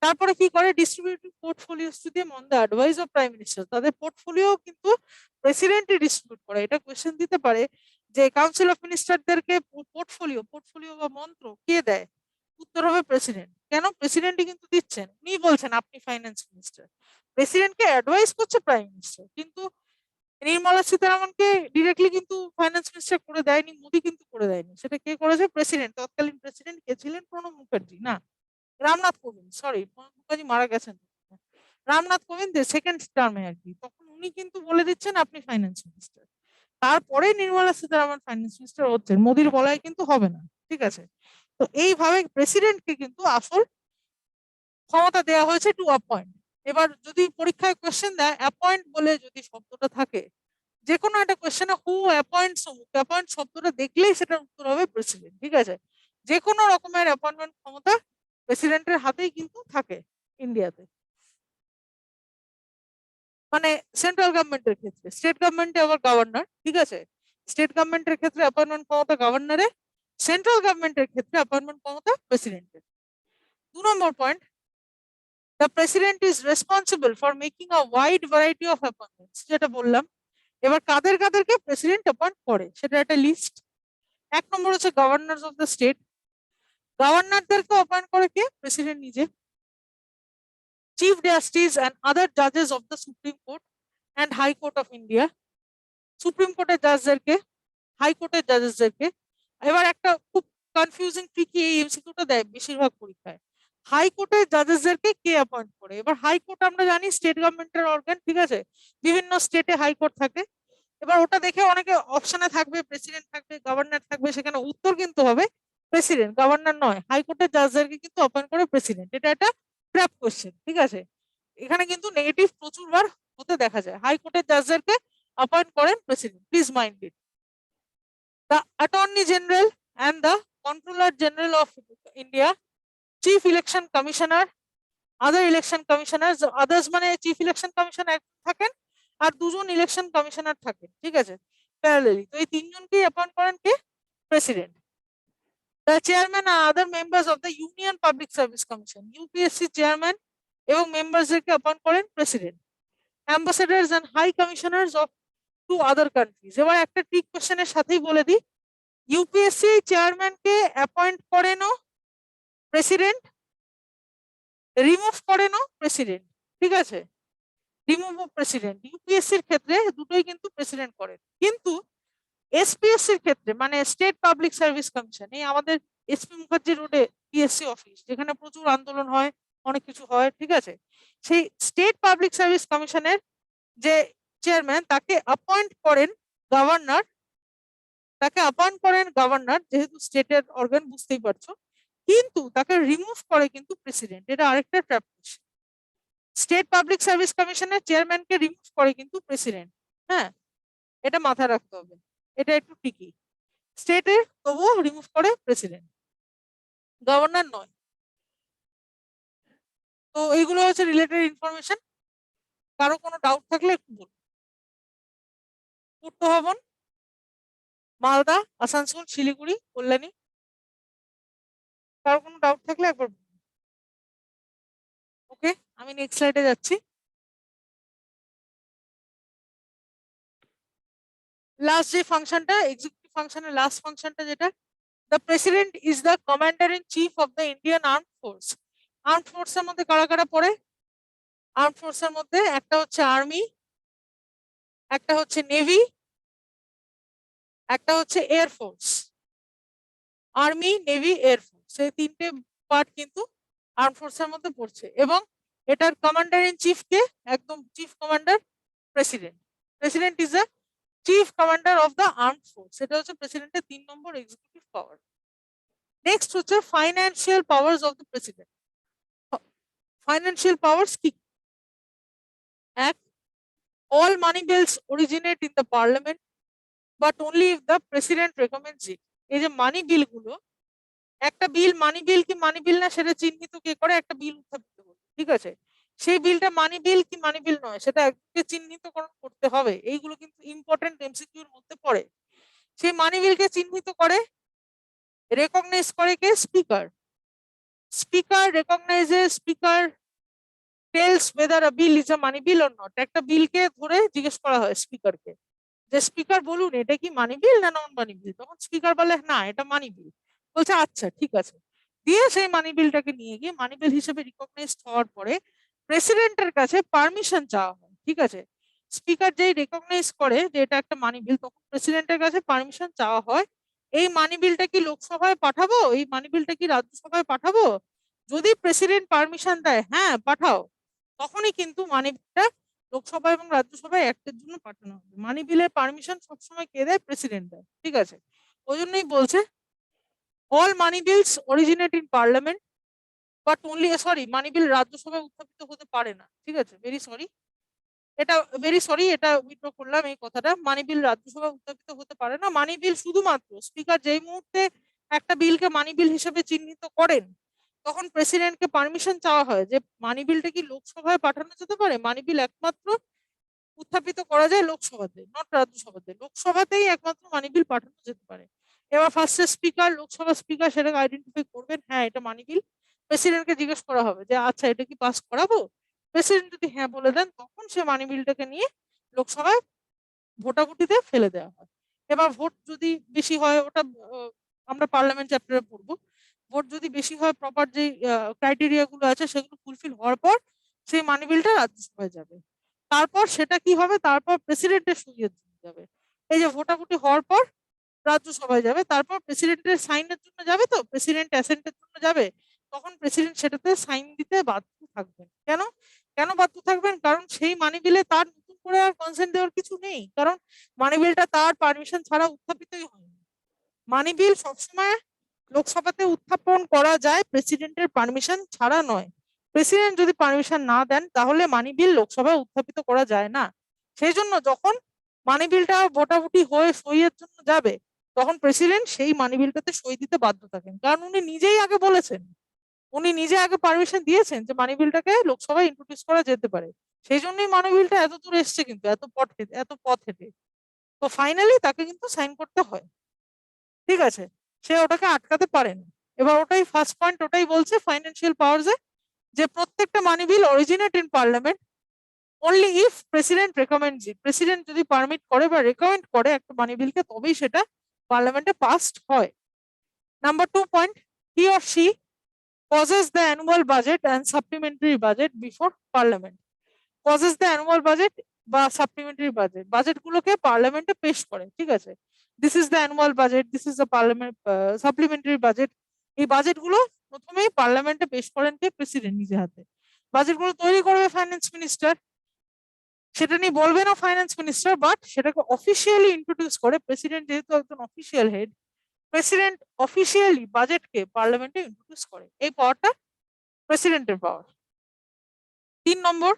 তারপরে কি করে? Distributing portfolios to them on the advice of prime minister, তাদের portfolio কিন্তু প্রেসিডেন্টই distribute করে। এটা কোয়েশ্চেন দিতে পারে যে কাউন্সিল অফ মিনিস্টারদেরকে পোর্টফোলিও বা মন্ত্র কে দেয়? উত্তর হবে প্রেসিডেন্ট। কেন? প্রেসিডেন্টই কিন্তু দিচ্ছেন, উনি বলছেন আপনি ফাইন্যান্স মিনিস্টার, প্রেসিডেন্টকে অ্যাডভাইস করছে প্রাইম মিনিস্টার। কিন্তু নির্মলা সীতারামনকে ডিরেক্টলি কিন্তু ফাইন্যান্স মিনিস্টার করে দেয়নি, মোদি কিন্তু করে দেয়নি, সেটা কে করেছে? প্রেসিডেন্ট। তৎকালীন প্রেসিডেন্ট কে ছিলেন? প্রণব মুখার্জি, না রামনাথ কোবিন্দ, সরি প্রণব মুখার্জি মারা গেছেন, রামনাথ কোবিন্দ সেকেন্ড টার্মে আর কি, তখন উনি কিন্তু বলে দিচ্ছেন আপনি ফাইন্যান্স মিনিস্টার। তারপরে নির্মলা সীতারামন ফাইন্যান্স মিনিস্টার হচ্ছেন, মোদির বলায় কিন্তু হবে না, ঠিক আছে? তো এইভাবে প্রেসিডেন্টকে কিন্তু আসল ক্ষমতা দেওয়া হয়েছে টু অ্যাপয়েন্ট। এবার যদি পরীক্ষায় কোয়েশ্চেন দেয় অ্যাপয়েন্ট বলে যদি শব্দটা থাকে, যে কোনো একটা কোয়েশ্চেনে হু অ্যাপয়েন্টস, অ্যাপয়েন্ট শব্দটা দেখলেই সেটার উত্তর হবে প্রেসিডেন্ট, ঠিক আছে? যে কোনো রকমের অ্যাপয়েন্টমেন্ট ক্ষমতা প্রেসিডেন্টের হাতেই কিন্তু থাকে ইন্ডিয়াতে। মানে সেন্ট্রাল গভর্নমেন্টের ক্ষেত্রে, স্টেট গভর্নমেন্টে আবার গভর্নর, ঠিক আছে, স্টেট গভর্নমেন্টের ক্ষেত্রে অ্যাপয়েন্টমেন্ট ক্ষমতা গভর্নরের, সেন্ট্রাল গভর্নমেন্টের ক্ষেত্রে অ্যাপয়েন্টমেন্ট ক্ষমতা প্রেসিডেন্টের। 2 নম্বর point, the president is responsible for making a wide variety of appointments, যেটা বললাম। এবার কাদের কাদেরকে প্রেসিডেন্ট অ্যাপয়েন্ট করে সেটা একটা লিস্ট। 1 নম্বর হচ্ছে গভর্নর অফ দ্য স্টেট, গভর্নরদেরকে অ্যাপয়েন্ট করে কে? প্রেসিডেন্ট নিজে। চিফ জাস্টিস অ্যান্ড আদার জাজেস of the supreme court and high court of India, supreme কোর্টের জাজদেরকে, হাইকোর্টের জাজেসদেরকে। এবার একটা খুব কনফিউজিং ট্রিকি এই এমসিকিউটা দেয় বেশিরভাগ পরীক্ষায়, হাইকোর্টের জাজেসদেরকে কে অ্যাপয়েন্ট করে? এবার হাইকোর্ট আমরা জানি স্টেট গভর্নমেন্টের অর্গান, ঠিক আছে, বিভিন্ন স্টেটে হাইকোর্ট থাকে। এবার ওটা দেখে অনেকে অপশনে থাকবে প্রেসিডেন্ট থাকবে, গভর্নর থাকবে, সেখানে উত্তর কিন্তু হবে প্রেসিডেন্ট, গভর্নর নয়। হাইকোর্টের জাজদেরকে কিন্তু অ্যাপয়েন্ট করে প্রেসিডেন্ট, এটা একটা ট্র্যাপ কোশ্চেন, ঠিক আছে। এখানে কিন্তু নেগেটিভ প্রচুর বার হতে দেখা যায়। হাইকোর্টের জাজদেরকে অ্যাপয়েন্ট করেন president, please mind it. The Attorney General and the Comptroller General of India, Chief Election Commissioner, other election commissioners, others মানে চিফ ইলেকশন কমিশনার থাকেন আর 2জন ইলেকশন কমিশনার থাকেন, ঠিক আছে, প্যারালালি। তো এই 3জনকেই অ্যাপয়েন্ট করেন কে? President. The chairman and other members of the Union Public Service Commission, UPSC chairman এবং মেম্বারসদেরকে অ্যাপয়েন্ট করেন president. Ambassadors and high commissioners of to other countries. এবার একটা ট্রিক কোশ্চেনের সাথেই বলে দিই, ইউপিএসসি চেয়ারম্যানকে অ্যাপয়েন্ট করেনও প্রেসিডেন্ট, রিমুভ করেনও প্রেসিডেন্ট, ঠিক আছে, রিমুভ অফ প্রেসিডেন্ট। ইউপিএসসির ক্ষেত্রে দুটোই কিন্তু প্রেসিডেন্ট করেন, কিন্তু এসপিএসসির ক্ষেত্রে মানে স্টেট পাবলিক সার্ভিস কমিশন, এই আমাদের এসপি মুখার্জি রোডে পিএসসি অফিস, যেখানে প্রচুর আন্দোলন হয়, অনেক কিছু হয়, ঠিক আছে, সেই স্টেট পাবলিক সার্ভিস কমিশনের যে চেয়ারম্যান তাকে অ্যাপয়েন্ট করেন গভর্নর, তাকে অ্যাপয়েন্ট করেন গভর্নর, যেহেতু স্টেটের অর্গান বুঝতেই পারছো, কিন্তু তাকে রিমুভ করে কিন্তু প্রেসিডেন্ট। এটা আরেকটা trap question, state public service কমিশনের চেয়ারম্যানকে রিমুভ করে কিন্তু প্রেসিডেন্ট। হ্যাঁ, এটা মাথায় রাখতে হবে, এটা একটু ট্রিকি। স্টেটের তবুও রিমুভ করে প্রেসিডেন্ট, গভর্নর নয়। তো এইগুলো হচ্ছে রিলেটেড ইনফরমেশন। কারো কোনো ডাউট থাকলে একটু বলুন। পূর্ত ভবন, মালদা, আসানসোল, শিলিগুড়ি, কল্যাণী, কারো কোনো ডাউট থাকলে একবার বলুন। ওকে, আমি নেক্সট স্লাইডে যাচ্ছি। লাস্ট যে ফাংশনটা, এক্সিকিউটিভ ফাংশনের লাস্ট ফাংশনটা যেটা, the president is the commander in chief of the Indian armed force. Armed ফোর্সের মধ্যে কারা কারা পড়ে? আর্মড ফোর্সের মধ্যে একটা হচ্ছে আর্মি, একটা হচ্ছে নেভি, একটা হচ্ছে air force. Army, navy, air force, এই 3টে পার্ট কিন্তু আর্মড ফোর্সের মধ্যে পড়ছে। এবং এটার কমান্ডার ইন চিফ কে? একদম chief commander president. President is the chief commander of the armed force, এটা হচ্ছে প্রেসিডেন্টের 3 নম্বর এক্সিকিউটিভ পাওয়ার। নেক্সট হচ্ছে financial powers of the president. Financial powers কি? এক, all money bills originate in the parliament but only if the president recommends it. এই যে মানি বিল গুলো, একটা বিল মানি বিল কি মানি বিল না সেটা চিহ্নিত কে করে? একটা বিল উত্থাপিত করে, ঠিক আছে, সেই বিলটা মানি বিল কি মানি বিল নয় সেটা একজনকে চিহ্নিতকরণ করতে হবে। এইগুলো কিন্তু ইম্পর্টেন্ট এমসিকিউর মধ্যে পড়ে। সেই মানি বিলকে চিহ্নিত করে, রেকগনাইজ করে কে? Speaker. Speaker recognises, speaker tells whether a bill is a money bill or not. একটা বিলকে ধরে জিজ্ঞেস করা হয় স্পিকারকে, যে স্পিকার বলুন এটা কি মানি বিল না নন মানি বিল। তখন স্পিকার বলে না এটা মানি বিল, বলছে আচ্ছা ঠিক আছে, দিয়ে সেই মানি বিলটাকে নিয়ে গিয়ে মানি বিল হিসেবে রিকগনাইজড হওয়ার পরে প্রেসিডেন্টের কাছে পারমিশন চাওয়া হয়, ঠিক আছে। স্পিকার যেই রেকগনাইজ করে যে এটা একটা মানি বিল, তখন প্রেসিডেন্টের কাছে পারমিশন চাওয়া হয়, এই মানি বিলটা কি লোকসভায় পাঠাবো, এই মানি বিলটা কি রাজ্যসভায় পাঠাবো? যদি প্রেসিডেন্ট পারমিশন দেয় হ্যাঁ পাঠাও, তখনই কিন্তু মানি বিলটা লোকসভা এবং রাজ্যসভায় একটার জন্য পাঠানো হবে। মানি বিলের পারমিশন সবসময় কে দেয়? প্রেসিডেন্ট দেয়, ঠিক আছে। ওই জন্যই বলছে all money bills originate in parliament but only, sorry, money bill রাজ্যসভায় উত্থাপিত হতে পারে না, ঠিক আছে, ভেরি সরি, এটা উইথড্র করলাম এই কথাটা। মানি বিল রাজ্যসভায় উত্থাপিত হতে পারে না, মানি বিল শুধুমাত্র স্পিকার যেই মুহূর্তে একটা বিলকে মানি বিল হিসেবে চিহ্নিত করেন তখন প্রেসিডেন্টকে পারমিশন চাওয়া হয় যে মানি বিলটা কি লোকসভায় পাঠানো যেতে পারে। মানি বিল একমাত্র উত্থাপিত করা যায় লোকসভাতে, নট রাজ্যসভাতে। লোকসভাতেই একমাত্র মানি বিল পাঠানো যেতে পারে। এবার ফার্স্টে স্পিকার, লোকসভা স্পিকার সেটাকে আইডেন্টিফাই করবেন, হ্যাঁ এটা মানি বিল। প্রেসিডেন্টকে জিজ্ঞেস করা হবে যে আচ্ছা এটা কি পাস করাবো। প্রেসিডেন্ট যদি হ্যাঁ বলে দেন তখন সে মানি বিলটাকে নিয়ে লোকসভায় ভোটাভুটিতে ফেলে দেওয়া হয়। এবার ভোট যদি বেশি হয়, ওটা আমরা পার্লামেন্ট চ্যাপ্টারে পড়বো। ভোট যদি বেশি হয়, প্রপার যে ক্রাইটেরিয়া গুলো আছে সেগুলো ফুলফিল হওয়ার পর সেই মানি বিলটা রাজ্যসভায় যাবে। তারপর সেটা কি হবে, তারপর প্রেসিডেন্টের সইয়ের জন্য যাবে। এই যে ভোটাভুটি হওয়ার পর রাজ্যসভায় যাবে, তারপর প্রেসিডেন্টের সাইনের জন্য যাবে, তো প্রেসিডেন্ট অ্যাসেন্টের জন্য যাবে। তখন প্রেসিডেন্ট সেটাতে সাইন দিতে বাধ্য থাকবেন। কেন কেন বাধ্য থাকবেন? কারণ সেই মানি বিলে তার নতুন করে আর কনসেন্ট দেওয়ার কিছু নেই, কারণ মানি বিলটা তার পারমিশন ছাড়া উত্থাপিতই হয়নি। মানি বিল সবসময় লোকসভাতে উত্থাপন করা যায় প্রেসিডেন্টের পারমিশন ছাড়া নয়। প্রেসিডেন্ট যদি পারমিশন না দেন তাহলে মানি বিল লোকসভায় উত্থাপিত করা যায় না। সেই জন্য যখন মানি বিলটা ভোটাভুটি হয়ে সইয়ের জন্য যাবে, তখন প্রেসিডেন্ট সেই মানি বিলটাতে সই দিতে বাধ্য থাকেন, কারণ উনি নিজেই আগে বলেছেন, উনি নিজে আগে পারমিশন দিয়েছেন যে মানি বিলটাকে লোকসভায় ইন্ট্রোডিউস করা যেতে পারে। সেই জন্যই মানি বিলটা এত দূর এসছে, কিন্তু এত পথ হেঁটে। তো ফাইনালি তাকে কিন্তু সাইন করতে হয়। ঠিক আছে, সে ওটাকে আটকাতে পারে না। এবার ওটাই ফার্স্ট পয়েন্ট, ওটাই বলছে ফাইন্যান্সিয়াল পাওয়ার্স এ, যে প্রত্যেকটা money bill originate in parliament only if president recommends it. President যদি পারমিট করে বা রেকমেন্ড করে একটা মানি বিলকে, তবেই সেটা পার্লামেন্টে পাসড হয়। Number 2 point, he or she causes the annual budget and supplementary budget before parliament. causes the annual budget বা সাপ্লিমেন্টারি বাজেট গুলোকে পার্লামেন্টে পেশ করে। ঠিক আছে, this is the annual budget, this is the parliament supplementary budget. এই budget গুলো প্রথমেই পার্লামেন্টে পেশ করেন কে? প্রেসিডেন্ট নিজে হাতে। বাজেট গুলো তৈরি করবে ফাইন্যান্স মিনিস্টার, সেটা নিয়ে বলবে না ফাইন্যান্স মিনিস্টার, বাট সেটাকে অফিসিয়ালি ইন্ট্রোডিউস করে প্রেসিডেন্ট, যেহেতু একজন অফিসিয়াল হেড। প্রেসিডেন্ট অফিসিয়ালি বাজেটকে পার্লামেন্টে ইন্ট্রোডিউস করে, এই পাওয়ারটা প্রেসিডেন্টের পাওয়ার। 3 নম্বর,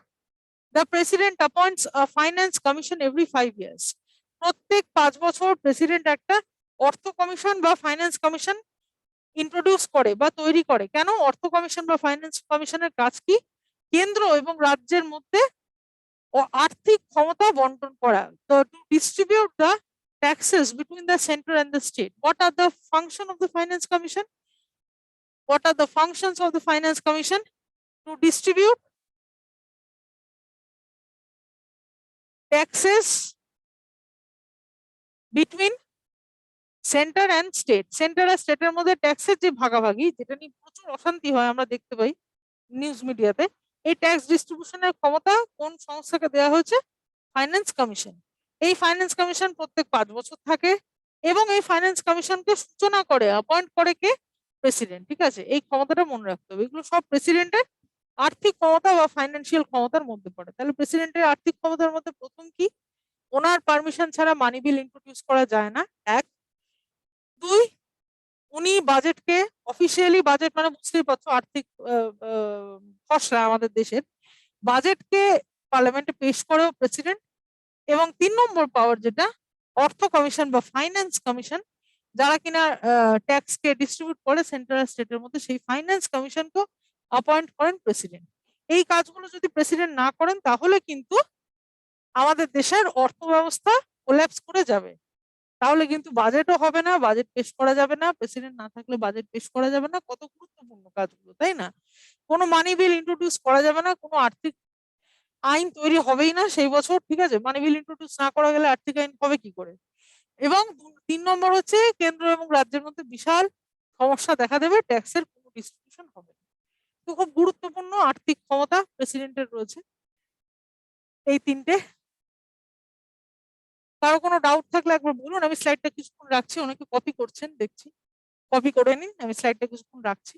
the president appoints a finance commission every 5 years। প্রত্যেক 5 বছর প্রেসিডেন্ট একটা অর্থ কমিশন বা ফাইন্যান্স কমিশন ইন্ট্রোডিউস করে বা তৈরি করে। কেন? অর্থ কমিশন বা ফাইন্যান্স কমিশনের কাজ কি? কেন্দ্র এবং রাজ্যের মধ্যে আর্থিক ক্ষমতা বন্টন করা। তো two distribute the taxes between the center and the state. What are the function of the finance commission? What are the functions of the finance commission? To distribute taxes between centre and state. Centre আর স্টেটের মধ্যে ট্যাক্সের যে ভাগাভাগি, যেটা নিয়ে প্রচুর অশান্তি হয় আমরা দেখতে পাই নিউজ মিডিয়াতে, এই ট্যাক্স ডিস্ট্রিবিউশনের ক্ষমতা কোন সংস্থাকে দেওয়া হয়েছে? Finance commission. এই ফাইন্যান্স কমিশন প্রত্যেক 5 বছর থাকে, এবং এই ফাইন্যান্স কমিশনকে সূচনা করে, অ্যাপয়েন্ট করে কে? প্রেসিডেন্ট। ঠিক আছে, এই ক্ষমতাটা মনে রাখতে হবে। এগুলো সব প্রেসিডেন্টের আর্থিক ক্ষমতা বা ফাইন্যান্সিয়াল ক্ষমতার মধ্যে পড়ে। তাহলে প্রেসিডেন্টের আর্থিক ক্ষমতার মধ্যে প্রথম কি? ওনার পারমিশন ছাড়া মানি বিল ইন্ট্রোডিউস করা যায় না, এক। 2, উনি বাজেটকে অফিসিয়ালি, বাজেট মানে বুঝতেই পারছো আর্থিক খসড়া আমাদের দেশের, বাজেটকে পার্লামেন্টে পেশ করেও প্রেসিডেন্ট। এবং 3 নম্বর পাওয়ার যেটা, অর্থ কমিশন বা ফাইন্যান্স কমিশন, যারা কিনা ট্যাক্স কে ডিস্ট্রিবিউট করে সেন্ট্রাল স্টেটের মধ্যে, সেই ফাইন্যান্স কমিশনকে অ্যাপয়েন্ট করেন প্রেসিডেন্ট। এই কাজগুলো যদি প্রেসিডেন্ট না করেন তাহলে কিন্তু আমাদের দেশের অর্থ ব্যবস্থা কোল্যাপস করে যাবে। তাহলে কিন্তু বাজেটও হবে না, বাজেট পেশ করা যাবে না, প্রেসিডেন্ট না থাকলে বাজেট পেশ করা যাবে না। কত গুরুত্বপূর্ণ কাজগুলো, তাই না? কোনো মানি বিল ইন্ট্রোডিউস করা যাবে না, কোনো আর্থিক আইন তৈরি হবেই না সেই বছর। ঠিক আছে, মানি বিল ইন্ট্রোডিউস না করা গেলে আর্থিক আইন হবে কি করে? এবং 3 নম্বর হচ্ছে, কেন্দ্র এবং রাজ্যের মধ্যে বিশাল সমস্যা দেখা দেবে, ট্যাক্সের কোনো ডিস্ট্রিবিউশন হবে না। তো খুব গুরুত্বপূর্ণ আর্থিক ক্ষমতা প্রেসিডেন্টের রয়েছে এই 3টে। কারো কোনো ডাউট থাকলে একবার বলুন, আমি স্লাইডটা কিছুক্ষণ রাখছি, অনেকে কপি করছেন দেখছি, কপি করে নিন, আমি স্লাইডটা কিছুক্ষণ রাখছি।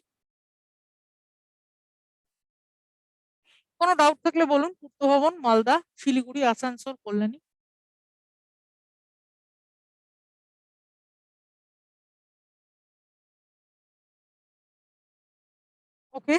কোনো ডাউট থাকলে বলুন। পূর্ত ভবন, মালদা, শিলিগুড়ি, আসানসোল, কল্যাণী। ওকে।